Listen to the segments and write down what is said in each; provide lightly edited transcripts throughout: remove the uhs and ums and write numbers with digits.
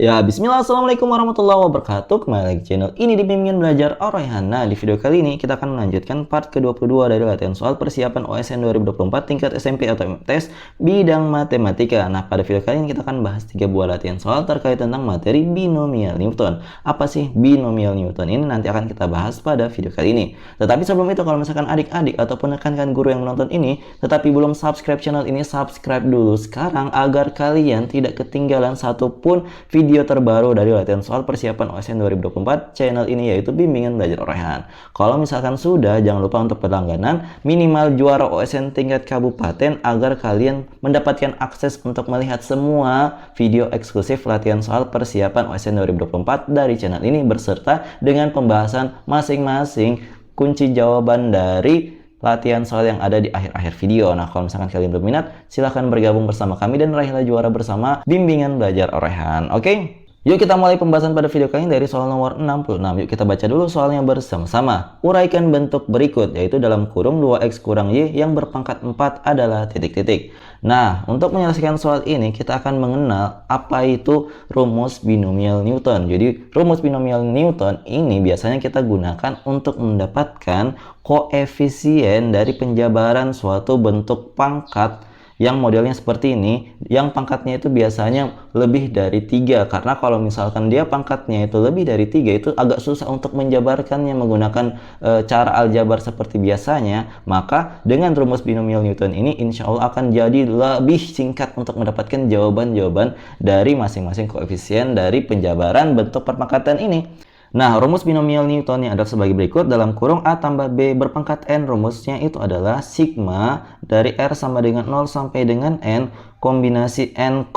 Ya, bismillah, assalamualaikum warahmatullahi wabarakatuh. Kembali lagi channel ini di Bimbingan Belajar Ar-Rayhan. Nah, di video kali ini kita akan melanjutkan part ke-22 dari latihan soal persiapan OSN 2024 tingkat SMP atau MTS bidang matematika. Nah, pada video kali ini kita akan bahas 3 buah latihan soal terkait tentang materi binomial Newton. Apa sih binomial Newton ini? Nanti akan kita bahas pada video kali ini. Tetapi sebelum itu, kalau misalkan adik-adik ataupun rekan-rekan guru yang menonton ini tetapi belum subscribe channel ini, subscribe dulu sekarang agar kalian tidak ketinggalan satupun video terbaru dari latihan soal persiapan OSN 2024 channel ini, yaitu Bimbingan Belajar Ar-Rayhan. Kalau misalkan sudah, jangan lupa untuk berlangganan minimal juara OSN tingkat kabupaten agar kalian mendapatkan akses untuk melihat semua video eksklusif latihan soal persiapan OSN 2024 dari channel ini beserta dengan pembahasan masing-masing kunci jawaban dari latihan soal yang ada di akhir-akhir video. Nah, kalau misalkan kalian berminat, silahkan bergabung bersama kami dan raihlah juara bersama Bimbingan Belajar Ar-Rayhan. Oke? Yuk kita mulai pembahasan pada video kali ini dari soal nomor 66. Yuk kita baca dulu soalnya bersama-sama. Uraikan bentuk berikut, yaitu dalam kurung 2x kurang y yang berpangkat 4 adalah titik-titik. Nah, untuk menyelesaikan soal ini kita akan mengenal apa itu rumus binomial Newton. Jadi, rumus binomial Newton ini biasanya kita gunakan untuk mendapatkan koefisien dari penjabaran suatu bentuk pangkat yang modelnya seperti ini, yang pangkatnya itu biasanya lebih dari 3. Karena kalau misalkan dia pangkatnya itu lebih dari 3, itu agak susah untuk menjabarkannya menggunakan cara aljabar seperti biasanya. Maka dengan rumus binomial Newton ini insya Allah akan jadi lebih singkat untuk mendapatkan jawaban-jawaban dari masing-masing koefisien dari penjabaran bentuk perpangkatan ini. Nah, rumus binomial Newton yang adalah sebagai berikut. Dalam kurung A tambah B berpangkat N, rumusnya itu adalah sigma dari R sama dengan 0 sampai dengan N kombinasi N,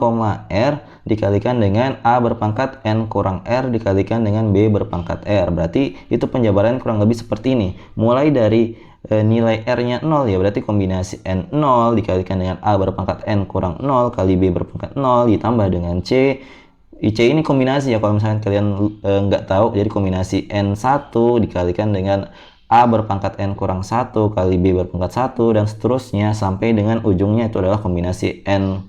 R dikalikan dengan A berpangkat N kurang R dikalikan dengan B berpangkat R. Berarti itu penjabaran kurang lebih seperti ini. Mulai dari nilai R-nya 0, ya berarti kombinasi N 0 dikalikan dengan A berpangkat N kurang 0 kali B berpangkat 0 ditambah dengan C. C ini kombinasi ya, kalau misalkan kalian nggak tahu, jadi kombinasi N1 dikalikan dengan A berpangkat N kurang 1 kali B berpangkat 1 dan seterusnya sampai dengan ujungnya itu adalah kombinasi N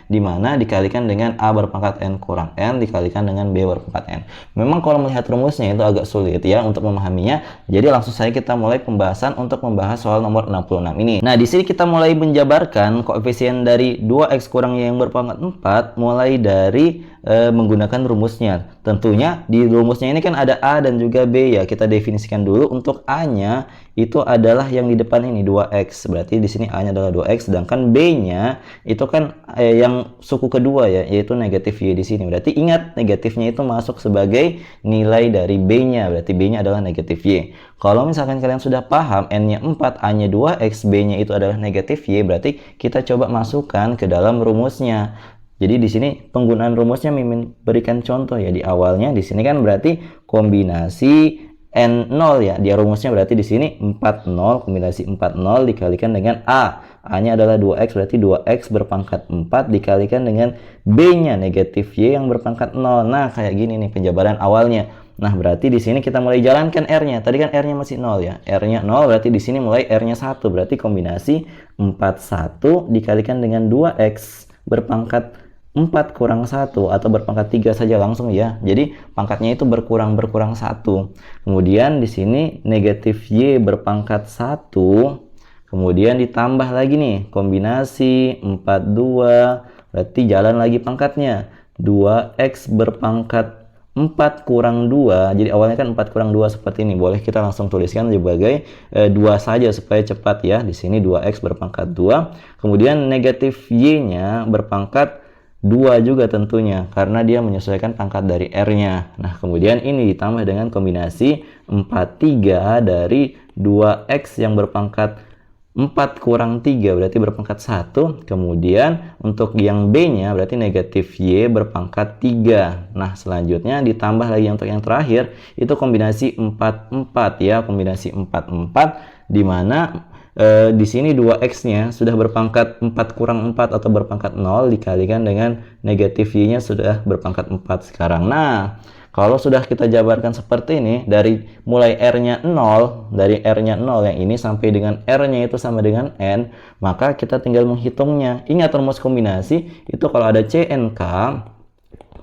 dimana dikalikan dengan A berpangkat N kurang N dikalikan dengan B berpangkat N. Memang kalau melihat rumusnya itu agak sulit ya untuk memahaminya. Jadi langsung saja kita mulai pembahasan untuk membahas soal nomor 66 ini. Nah, di sini kita mulai menjabarkan koefisien dari 2x kurang y yang berpangkat 4 mulai dari menggunakan rumusnya. Tentunya di rumusnya ini kan ada A dan juga B ya. Kita definisikan dulu. Untuk A-nya itu adalah yang di depan ini 2x. Berarti di sini A-nya adalah 2x, sedangkan B-nya itu kan yang suku kedua ya, yaitu negatif y di sini. Berarti ingat, negatifnya itu masuk sebagai nilai dari B-nya. Berarti B-nya adalah negatif y. Kalau misalkan kalian sudah paham N-nya 4, A-nya 2x, B-nya itu adalah negatif y, berarti kita coba masukkan ke dalam rumusnya. Jadi di sini penggunaan rumusnya Mimin berikan contoh ya di awalnya. Di sini kan berarti kombinasi N0 ya. Dia rumusnya berarti di sini 40 kombinasi 40 dikalikan dengan A. A-nya adalah 2x, berarti 2x berpangkat 4 dikalikan dengan B-nya negatif y yang berpangkat 0. Nah, kayak gini nih penjabaran awalnya. Nah, berarti di sini kita mulai jalankan R-nya. Tadi kan R-nya masih 0 ya. R-nya 0 berarti di sini mulai R-nya 1. Berarti kombinasi 41 dikalikan dengan 2x berpangkat 4 kurang 1 atau berpangkat 3 saja langsung ya. Jadi pangkatnya itu berkurang 1. Kemudian di sini negatif y berpangkat 1. Kemudian ditambah lagi nih kombinasi 42. Berarti jalan lagi pangkatnya. 2x berpangkat 4 kurang 2. Jadi awalnya kan 4 kurang 2 seperti ini. Boleh kita langsung tuliskan sebagai 2 saja supaya cepat ya. Di sini 2x berpangkat 2. Kemudian negatif y-nya berpangkat 2 juga tentunya karena dia menyesuaikan pangkat dari R-nya. Nah, kemudian ini ditambah dengan kombinasi 43 dari 2x yang berpangkat 4 kurang 3 berarti berpangkat 1. Kemudian untuk yang B-nya berarti negatif y berpangkat 3. Nah, selanjutnya ditambah lagi untuk yang terakhir itu kombinasi 44 ya, kombinasi 44 di mana di sini 2x-nya sudah berpangkat 4 kurang 4 atau berpangkat 0 dikalikan dengan negatif y-nya sudah berpangkat 4 sekarang. Nah, kalau sudah kita jabarkan seperti ini, dari mulai R-nya 0, dari R-nya 0 yang ini sampai dengan R-nya itu sama dengan N, maka kita tinggal menghitungnya. Ingat rumus kombinasi, itu kalau ada CNK,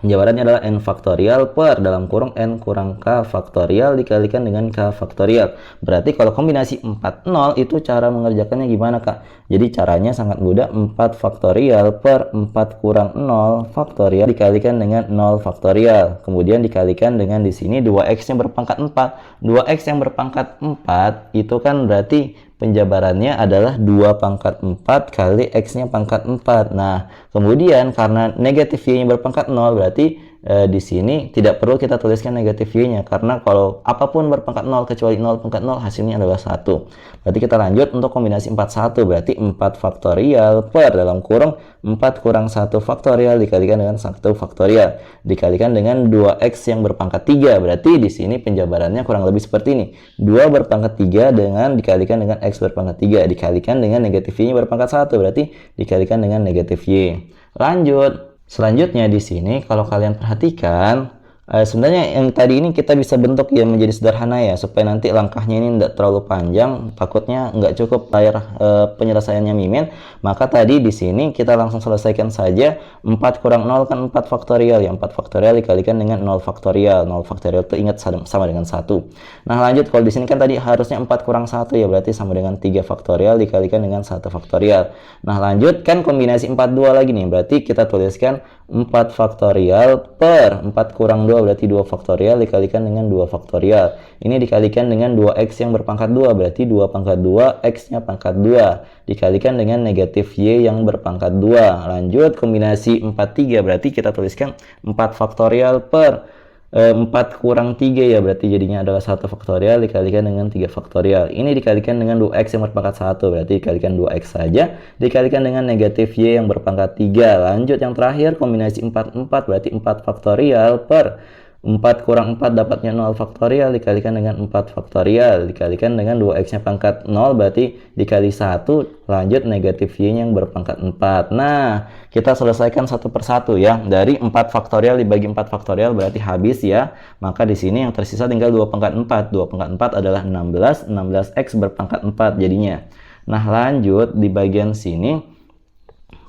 Penjabarannya adalah n faktorial per dalam kurung n kurang k faktorial dikalikan dengan k faktorial. Berarti kalau kombinasi 4 0 itu cara mengerjakannya gimana, Kak? Jadi caranya sangat mudah, 4 faktorial per 4 kurang 0 faktorial dikalikan dengan 0 faktorial. Kemudian dikalikan dengan di sini 2x yang berpangkat 4. 2x yang berpangkat 4 itu kan berarti penjabarannya adalah 2 pangkat 4 kali x-nya pangkat 4. Nah, kemudian karena negatif y-nya berpangkat 0, berarti di sini tidak perlu kita tuliskan negatif y-nya, karena kalau apapun berpangkat 0 kecuali 0 pangkat 0 hasilnya adalah 1. Berarti kita lanjut untuk kombinasi 41, berarti 4 faktorial per dalam kurung 4 kurang 1 faktorial dikalikan dengan 1 faktorial dikalikan dengan 2x yang berpangkat 3. Berarti di sini penjabarannya kurang lebih seperti ini. 2 berpangkat 3 dengan dikalikan dengan x berpangkat 3 dikalikan dengan negatif y-nya berpangkat 1, berarti dikalikan dengan negatif y. Lanjut. Selanjutnya di sini kalau kalian perhatikan, sebenarnya yang tadi ini kita bisa bentuk ya menjadi sederhana ya, supaya nanti langkahnya ini tidak terlalu panjang, takutnya nggak cukup layar penyelesaiannya Mimin. Maka tadi di sini kita langsung selesaikan saja. 4 kurang 0 kan 4 faktorial ya, 4 faktorial dikalikan dengan 0 faktorial. 0 faktorial itu ingat sama dengan 1. Nah lanjut, kalau di sini kan tadi harusnya 4 kurang 1 ya, berarti sama dengan 3 faktorial dikalikan dengan 1 faktorial. Nah lanjut, kan kombinasi 42 lagi nih, berarti kita tuliskan 4 faktorial per 4 kurang 2 berarti 2 faktorial dikalikan dengan 2 faktorial. Ini dikalikan dengan 2x yang berpangkat 2, berarti 2 pangkat 2 x-nya pangkat 2 dikalikan dengan negatif y yang berpangkat 2. Lanjut kombinasi 43, berarti kita tuliskan 4 faktorial per 4 kurang 3 ya, berarti jadinya adalah 1 faktorial dikalikan dengan 3 faktorial. Ini dikalikan dengan 2x yang berpangkat 1, berarti dikalikan 2x saja dikalikan dengan negatif y yang berpangkat 3. Lanjut yang terakhir kombinasi 44, berarti 4 faktorial per 4 kurang 4 dapatnya 0 faktorial dikalikan dengan 4 faktorial dikalikan dengan 2x-nya pangkat 0, berarti dikali 1, lanjut negatif y-nya yang berpangkat 4. Nah, kita selesaikan satu persatu ya. Dari 4 faktorial dibagi 4 faktorial berarti habis ya. Maka di sini yang tersisa tinggal 2 pangkat 4. 2 pangkat 4 adalah 16, 16x berpangkat 4 jadinya. Nah, lanjut di bagian sini.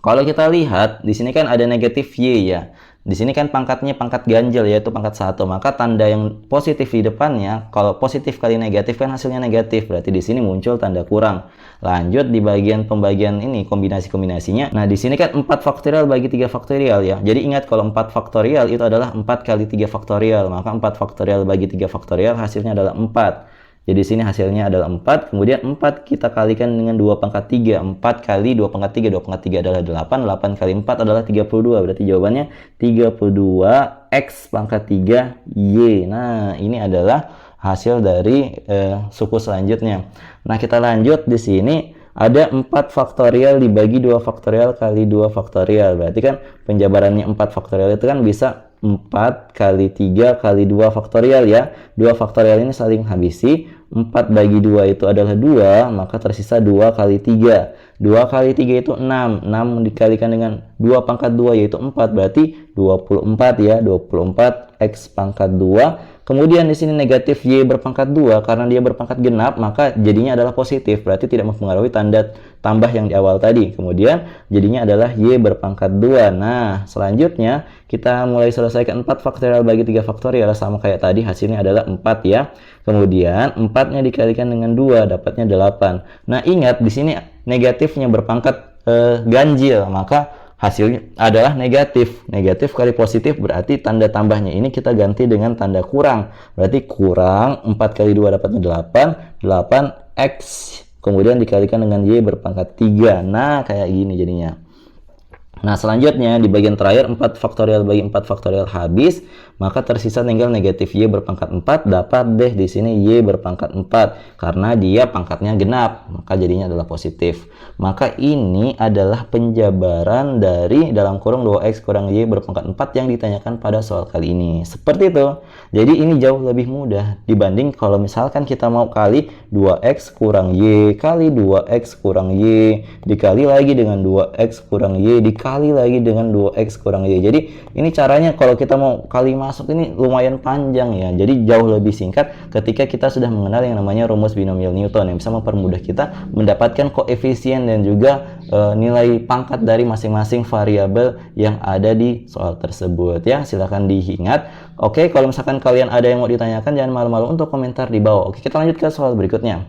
Kalau kita lihat di sini kan ada negatif y ya. Di sini kan pangkatnya pangkat ganjil yaitu pangkat 1, maka tanda yang positif di depannya, kalau positif kali negatif kan hasilnya negatif, berarti di sini muncul tanda kurang. Lanjut di bagian pembagian ini kombinasi-kombinasinya. Nah, di sini kan 4 faktorial bagi 3 faktorial ya. Jadi ingat kalau 4 faktorial itu adalah 4 kali 3 faktorial, maka 4 faktorial bagi 3 faktorial hasilnya adalah 4. Jadi sini hasilnya adalah 4, kemudian 4 kita kalikan dengan 2 pangkat 3. 4 kali 2 pangkat 3, 2 pangkat 3 adalah 8, 8 kali 4 adalah 32. Berarti jawabannya 32 x pangkat 3 y. Nah, ini adalah hasil dari suku selanjutnya. Nah, kita lanjut di sini. Ada 4 faktorial dibagi 2 faktorial kali 2 faktorial. Berarti kan penjabarannya 4 faktorial itu kan bisa 4 kali 3 kali 2 faktorial ya. 2 faktorial ini saling habisi. 4 bagi 2 itu adalah 2, maka tersisa 2 kali 3. 2 kali 3 itu 6. 6 dikalikan dengan 2 pangkat 2 yaitu 4, berarti 24 ya. 24 x pangkat 2. Kemudian di sini negatif y berpangkat 2, karena dia berpangkat genap, maka jadinya adalah positif, berarti tidak mempengaruhi tanda tambah yang di awal tadi. Kemudian jadinya adalah y berpangkat 2. Nah, selanjutnya kita mulai selesaikan 4 faktorial bagi 3 faktorial sama kayak tadi, hasilnya adalah 4 ya. Kemudian 4-nya dikalikan dengan 2 dapatnya 8. Nah, ingat di sini negatifnya berpangkat ganjil, maka hasilnya adalah negatif. Negatif kali positif berarti tanda tambahnya ini kita ganti dengan tanda kurang. Berarti kurang 4 kali 2 dapatnya 8. 8x kemudian dikalikan dengan y berpangkat 3. Nah, kayak gini jadinya. Nah, selanjutnya di bagian terakhir 4 faktorial bagi 4 faktorial habis, maka tersisa tinggal negatif y berpangkat 4, dapat deh di sini y berpangkat 4 karena dia pangkatnya genap, maka jadinya adalah positif. Maka ini adalah penjabaran dari dalam kurung 2x kurang y berpangkat 4 yang ditanyakan pada soal kali ini. Seperti itu. Jadi ini jauh lebih mudah dibanding kalau misalkan kita mau kali 2x kurang y kali 2x kurang y dikali lagi dengan 2x kurang y dikali kali lagi dengan 2x kurang y. Jadi ini caranya kalau kita mau kali masuk ini lumayan panjang ya. Jadi jauh lebih singkat ketika kita sudah mengenal yang namanya rumus binomial Newton yang bisa mempermudah kita mendapatkan koefisien dan juga nilai pangkat dari masing-masing variabel yang ada di soal tersebut ya. Silahkan diingat. Oke, kalau misalkan kalian ada yang mau ditanyakan, jangan malu-malu untuk komentar di bawah. Oke, kita lanjut ke soal berikutnya.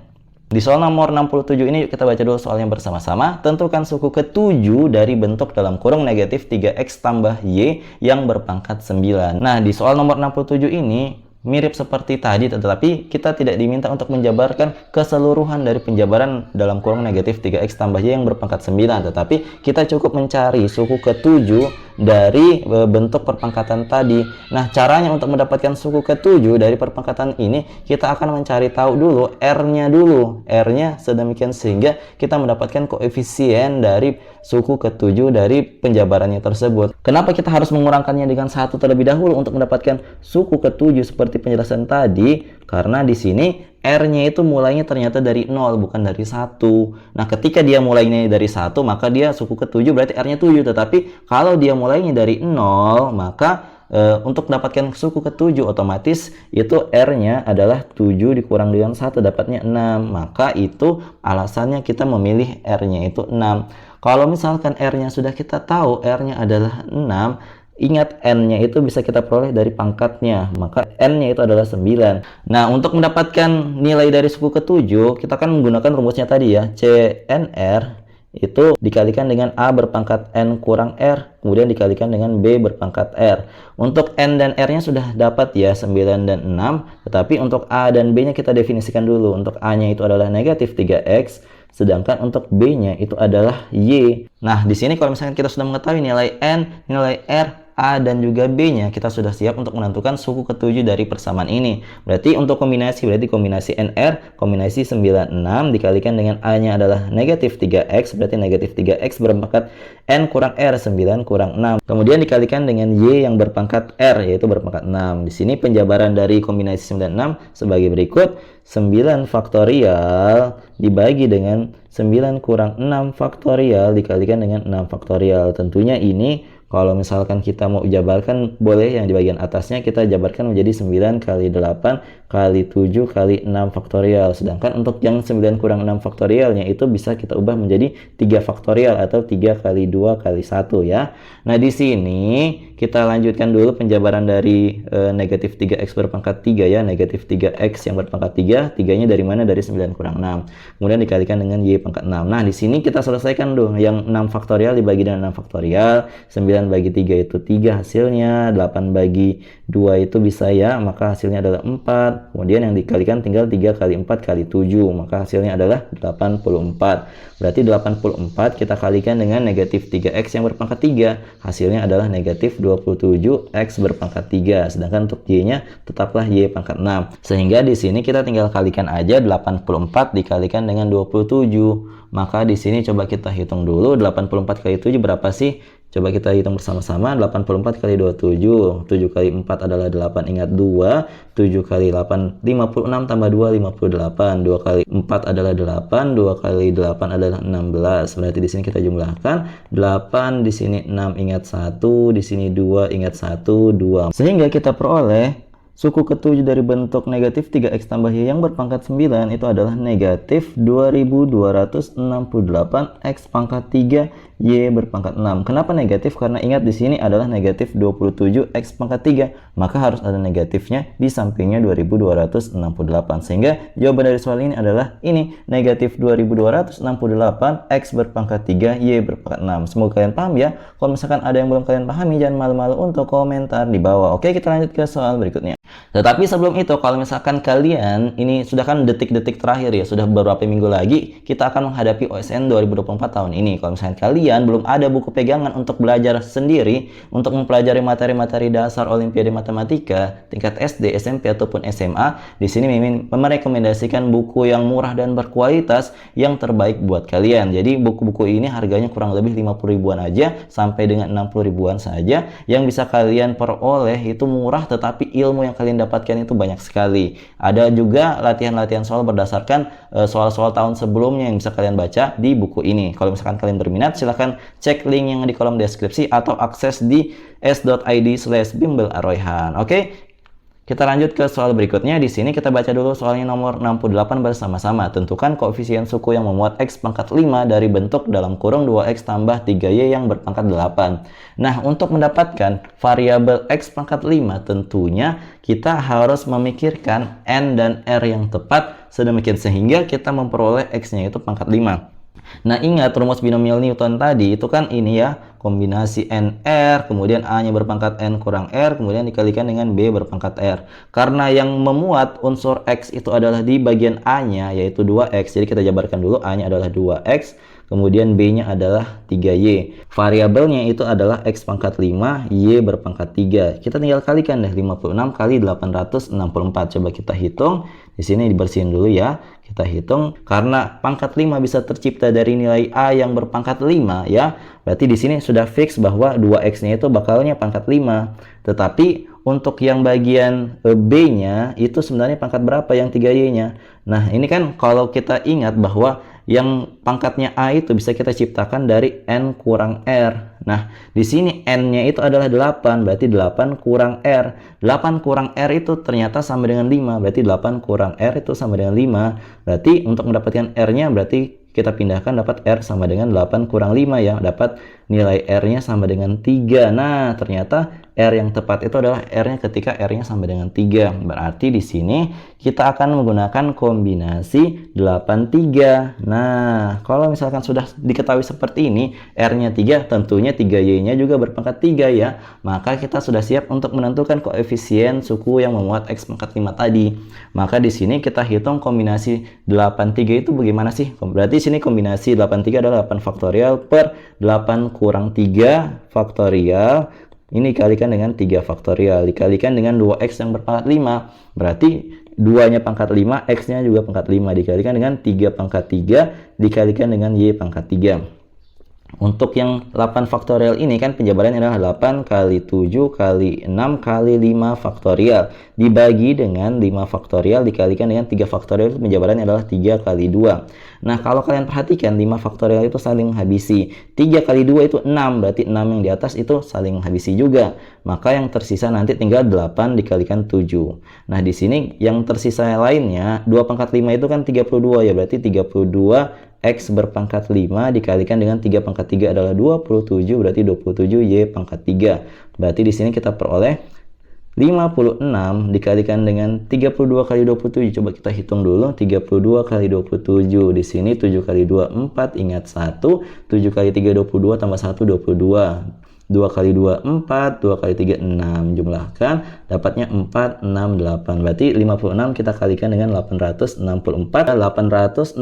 Di soal nomor 67 ini kita baca dulu soalnya bersama-sama. Tentukan suku ke-7 dari bentuk dalam kurung negatif 3x tambah y yang berpangkat 9. Nah, di soal nomor 67 ini mirip seperti tadi, tetapi kita tidak diminta untuk menjabarkan keseluruhan dari penjabaran dalam kurung negatif 3x tambah y yang berpangkat 9, tetapi kita cukup mencari suku ke-7 dari bentuk perpangkatan tadi. Nah, caranya untuk mendapatkan suku ke-7 dari perpangkatan ini, kita akan mencari tahu dulu R-nya dulu. R-nya sedemikian sehingga kita mendapatkan koefisien dari suku ke-7 dari penjabarannya tersebut. Kenapa kita harus mengurangkannya dengan 1 terlebih dahulu untuk mendapatkan suku ke-7 seperti penjelasan tadi? Karena di sini R-nya itu mulainya ternyata dari 0, bukan dari 1. Nah, ketika dia mulainya dari 1, maka dia suku ke-7 berarti R-nya 7. Tetapi kalau dia mulainya dari 0, maka untuk mendapatkan suku ke-7 otomatis itu R-nya adalah 7 dikurang dengan 1 dapatnya 6. Maka itu alasannya kita memilih R-nya itu 6. Kalau misalkan R-nya sudah kita tahu R-nya adalah 6, ingat N-nya itu bisa kita peroleh dari pangkatnya, maka N-nya itu adalah 9. Nah, untuk mendapatkan nilai dari suku ke-7, kita kan menggunakan rumusnya tadi ya, CNR itu dikalikan dengan A berpangkat N kurang R, kemudian dikalikan dengan B berpangkat R. Untuk N dan R-nya sudah dapat ya, 9 dan 6, tetapi untuk A dan B-nya kita definisikan dulu. Untuk A-nya itu adalah negatif 3X, sedangkan untuk B-nya itu adalah Y. Nah, di sini kalau misalkan kita sudah mengetahui nilai N, nilai R, A dan juga B-nya, kita sudah siap untuk menentukan suku ke-7 dari persamaan ini. Berarti untuk kombinasi, kombinasi NR, kombinasi 96 dikalikan dengan A-nya adalah negatif 3X, berarti negatif 3X berpangkat N kurang R, 9 kurang 6. Kemudian dikalikan dengan Y yang berpangkat R, yaitu berpangkat 6. Di sini penjabaran dari kombinasi 96 sebagai berikut. 9 faktorial dibagi dengan 9 kurang 6 faktorial dikalikan dengan 6 faktorial. Tentunya ini kalau misalkan kita mau jabarkan, boleh yang di bagian atasnya kita jabarkan menjadi 9 kali 8 kali 7 kali 6 faktorial. Sedangkan untuk yang 9 kurang 6 faktorialnya itu bisa kita ubah menjadi 3 faktorial atau 3 kali 2 kali 1 ya. Nah, di sini kita lanjutkan dulu penjabaran dari negatif 3x berpangkat 3 ya. Negatif 3x yang berpangkat 3, 3-nya dari mana? Dari 9 kurang 6. Kemudian dikalikan dengan y pangkat 6. Nah, di sini kita selesaikan dulu yang 6 faktorial dibagi dengan 6 faktorial. 9 bagi 3 itu 3 hasilnya, 8 bagi 2 itu bisa ya, maka hasilnya adalah 4. Kemudian yang dikalikan tinggal 3 kali 4 kali 7, maka hasilnya adalah 84. Berarti 84 kita kalikan dengan negatif 3x yang berpangkat 3, hasilnya adalah negatif 27x berpangkat 3. Sedangkan untuk y-nya tetaplah y pangkat 6. Sehingga di sini kita tinggal kalikan aja 84 dikalikan dengan 27. Maka di sini coba kita hitung dulu 84 kali 7 berapa sih? Coba kita hitung bersama-sama. 84 kali 27. 7 kali 4 adalah 8, ingat 2. 7 kali 8 56 tambah 2 58. 2 kali 4 adalah 8. 2 kali 8 adalah 16. Berarti di sini kita jumlahkan 8, di sini 6, ingat 1, di sini 2, ingat 1, 2. Sehingga kita peroleh suku ke-7 dari bentuk negatif 3x tambah y yang berpangkat 9 itu adalah negatif 2268x pangkat 3 y berpangkat 6. Kenapa negatif? Karena ingat di sini adalah negatif 27x pangkat 3, maka harus ada negatifnya di sampingnya 2268. Sehingga jawaban dari soal ini adalah ini, negatif 2268x berpangkat 3 y berpangkat 6. Semoga kalian paham ya. Kalau misalkan ada yang belum kalian pahami, jangan malu-malu untuk komentar di bawah. Oke, kita lanjut ke soal berikutnya. Tetapi sebelum itu, kalau misalkan kalian, ini sudah kan detik-detik terakhir ya, sudah beberapa minggu lagi kita akan menghadapi OSN 2024 tahun ini. Kalau misalkan kalian belum ada buku pegangan untuk belajar sendiri, untuk mempelajari materi-materi dasar Olimpiade Matematika tingkat SD, SMP ataupun SMA, di sini Mimin merekomendasikan buku yang murah dan berkualitas yang terbaik buat kalian. Jadi buku-buku ini harganya kurang lebih 50 ribuan aja sampai dengan 60 ribuan saja, yang bisa kalian peroleh itu murah tetapi ilmu yang yang kalian dapatkan itu banyak sekali. Ada juga latihan-latihan soal berdasarkan soal-soal tahun sebelumnya yang bisa kalian baca di buku ini. Kalau misalkan kalian berminat, silahkan cek link yang di kolom deskripsi atau akses di s.id/bimbelaroyhan. Oke? Kita lanjut ke soal berikutnya. Di sini kita baca dulu soalnya nomor 68 bersama-sama. Tentukan koefisien suku yang memuat X pangkat 5 dari bentuk dalam kurung 2X tambah 3Y yang berpangkat 8. Nah, untuk mendapatkan variabel X pangkat 5, tentunya kita harus memikirkan N dan R yang tepat sedemikian sehingga kita memperoleh X-nya itu pangkat 5. Nah, ingat rumus binomial Newton tadi itu kan ini ya, kombinasi NR, kemudian A-nya berpangkat N kurang R, kemudian dikalikan dengan B berpangkat R. Karena yang memuat unsur X itu adalah di bagian A-nya, yaitu 2X. Jadi kita jabarkan dulu, A-nya adalah 2X, kemudian B-nya adalah 3Y. Variabelnya itu adalah X pangkat 5, Y berpangkat 3. Kita tinggal kalikan deh, 56 kali 864. Coba kita hitung. Di sini dibersihin dulu ya. Kita hitung, karena pangkat 5 bisa tercipta dari nilai A yang berpangkat 5 ya. Berarti di sini sudah fix bahwa 2X-nya itu bakalnya pangkat 5. Tetapi untuk yang bagian B-nya itu sebenarnya pangkat berapa yang 3Y-nya? Nah, ini kan kalau kita ingat bahwa yang pangkatnya A itu bisa kita ciptakan dari N kurang R. Nah, di sini N-nya itu adalah 8, berarti 8 kurang R. 8 kurang R itu ternyata sama dengan 5, berarti 8 kurang R itu sama dengan 5. Berarti untuk mendapatkan R-nya berarti kita pindahkan dapat R sama dengan 8 kurang 5 ya. Dapat nilai R-nya sama dengan 3. Nah, ternyata R yang tepat itu adalah R-nya ketika R-nya sama dengan 3. Berarti di sini kita akan menggunakan kombinasi 83. Nah, kalau misalkan sudah diketahui seperti ini, R-nya 3, tentunya 3Y-nya juga berpangkat 3 ya. Maka kita sudah siap untuk menentukan koefisien suku yang memuat X pangkat 5 tadi. Maka di sini kita hitung kombinasi 83 itu bagaimana sih? Berarti di sini kombinasi 83 adalah 8 faktorial per 8 kurang 3 faktorial. Ini dikalikan dengan 3 faktorial, dikalikan dengan 2X yang berpangkat 5. Berarti 2-nya pangkat 5, X-nya juga pangkat 5. Dikalikan dengan 3 pangkat 3, dikalikan dengan Y pangkat 3. Untuk yang 8 faktorial ini kan penjabarannya adalah 8 kali 7 kali 6 kali 5 faktorial. Dibagi dengan 5 faktorial, dikalikan dengan 3 faktorial, penjabarannya adalah 3 kali 2. Nah, kalau kalian perhatikan 5 faktorial itu saling menghabisi. 3 kali 2 itu 6, berarti 6 yang di atas itu saling menghabisi juga. Maka yang tersisa nanti tinggal 8 dikalikan 7. Nah, di sini yang tersisa lainnya, 2 pangkat 5 itu kan 32 ya, berarti 32 X berpangkat 5 dikalikan dengan 3 pangkat 3 adalah 27, berarti 27 Y pangkat 3. Berarti di sini kita peroleh 56 dikalikan dengan 32 kali 27. Coba kita hitung dulu. 32 kali 27. Di sini 7 kali 2 4, ingat 1. 7 kali 3 22 tambah 1 22. 2 kali 2 4, 2 kali 3 6. Jumlahkan, dapatnya 4 6 8. Berarti 56 kita kalikan dengan 864. 864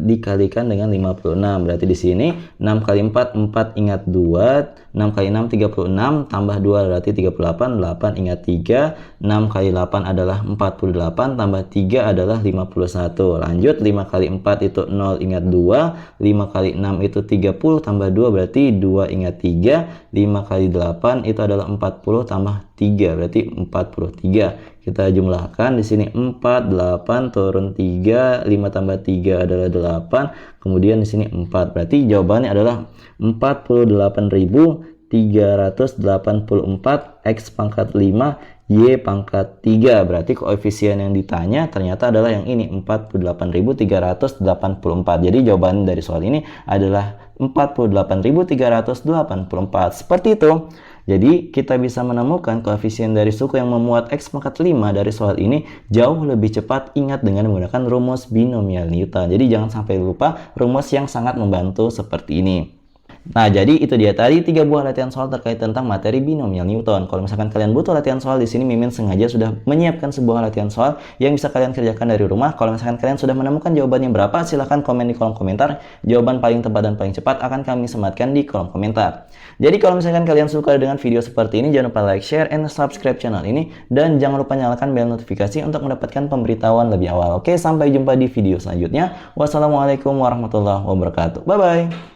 dikalikan dengan 56. Berarti di sini 6 kali 4 4, ingat 2. 6 kali 6 36, tambah 2 berarti 38. 8 ingat 3. 6 kali 8 adalah 48, tambah 3 adalah 51. Lanjut, 5 kali 4 itu 0, ingat 2. 5 kali 6 itu 30, tambah 2 berarti 2, ingat 3. 5 kali 8 itu adalah 40 tambah 3 berarti 43. Kita jumlahkan di sini 4 8 turun 3, 5 tambah 3 adalah 8, kemudian di sini 4. Berarti jawabannya adalah 48.384 X pangkat 5 Y pangkat 3. Berarti koefisien yang ditanya ternyata adalah yang ini, 48.384. Jadi jawaban dari soal ini adalah 48.384. Seperti itu. Jadi kita bisa menemukan koefisien dari suku yang memuat X pangkat 5 dari soal ini jauh lebih cepat. Ingat dengan menggunakan rumus binomial Newton. Jadi jangan sampai lupa rumus yang sangat membantu seperti ini. Nah, jadi itu dia tadi 3 buah latihan soal terkait tentang materi binomial Newton. Kalau misalkan kalian butuh latihan soal, di sini Mimin sengaja sudah menyiapkan sebuah latihan soal yang bisa kalian kerjakan dari rumah. Kalau misalkan kalian sudah menemukan jawabannya berapa, silahkan komen di kolom komentar. Jawaban paling tepat dan paling cepat akan kami sematkan di kolom komentar. Jadi kalau misalkan kalian suka dengan video seperti ini, jangan lupa like, share, and subscribe channel ini. Dan jangan lupa nyalakan bel notifikasi untuk mendapatkan pemberitahuan lebih awal. Oke, sampai jumpa di video selanjutnya. Wassalamualaikum warahmatullahi wabarakatuh. Bye-bye.